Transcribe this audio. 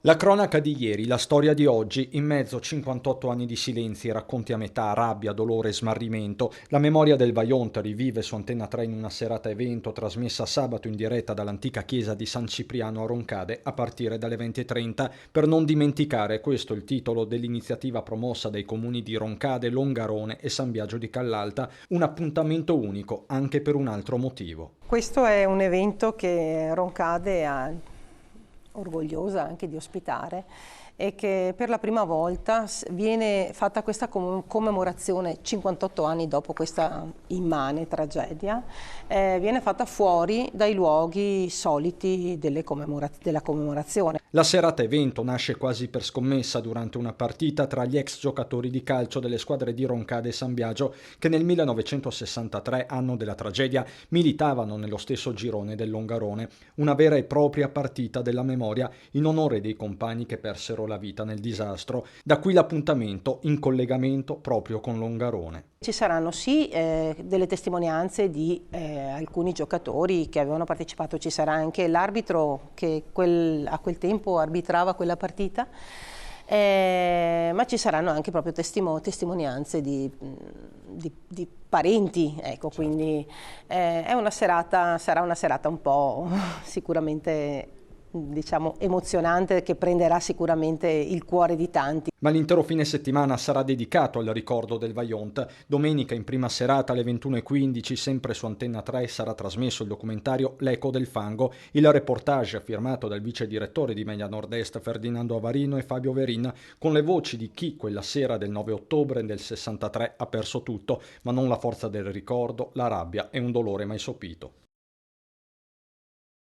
La cronaca di ieri, la storia di oggi, in mezzo a 58 anni di silenzi, racconti a metà, rabbia, dolore e smarrimento, la memoria del Vajont rivive su Antenna 3 in una serata evento trasmessa sabato in diretta dall'antica chiesa di San Cipriano a Roncade a partire dalle 20:30. Per non dimenticare, questo è il titolo dell'iniziativa promossa dai comuni di Roncade, Longarone e San Biagio di Callalta, un appuntamento unico anche per un altro motivo. Questo è un evento che Roncade ha orgogliosa anche di ospitare e che per la prima volta viene fatta questa commemorazione 58 anni dopo questa immane tragedia, viene fatta fuori dai luoghi soliti della commemorazione. La serata evento nasce quasi per scommessa durante una partita tra gli ex giocatori di calcio delle squadre di Roncade e San Biagio che nel 1963, anno della tragedia, militavano nello stesso girone del Longarone, una vera e propria partita della memoria in onore dei compagni che persero la vita nel disastro, da qui l'appuntamento in collegamento proprio con Longarone. Ci saranno sì delle testimonianze di alcuni giocatori che avevano partecipato, ci sarà anche l'arbitro che a quel tempo arbitrava quella partita, ma ci saranno anche proprio testimonianze di parenti, ecco, certo. Quindi sarà una serata un po' sicuramente diciamo emozionante che prenderà sicuramente il cuore di tanti. Ma l'intero fine settimana sarà dedicato al ricordo del Vajont. Domenica in prima serata alle 21:15 sempre su Antenna 3 sarà trasmesso il documentario L'eco del fango, il reportage firmato dal vice direttore di Media Nord-Est Ferdinando Avarino e Fabio Verin con le voci di chi quella sera del 9 ottobre del 63 ha perso tutto, ma non la forza del ricordo, la rabbia e un dolore mai sopito.